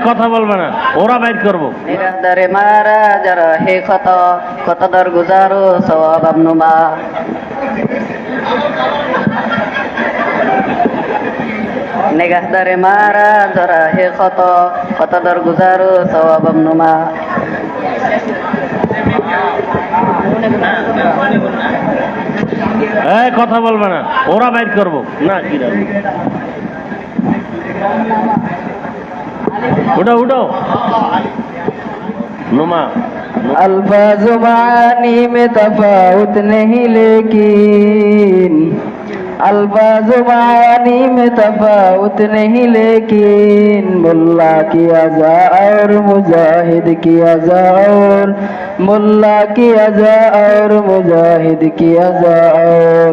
কথা বলবে না, ওরা বাইর করবো। নিরাদারে মারা যারা হে কত কত দর গুজারো সওয়াব আমনুমা। নিগাহদারে মারা যারা হে কত কত দর গুজারো সওয়াব আমনুমা। কথা বলবে না, ওরা বাইর করবো না। কি উঠো উঠো नुमा। अल्फाज़ मानी में तफाउत नहीं लेकिन अल्फाज़ मानी में तफाउत नहीं लेकिन मुल्ला किया जा और मुजाहिद किया जा और मुल्ला किया जा और मुजाहिद किया जा और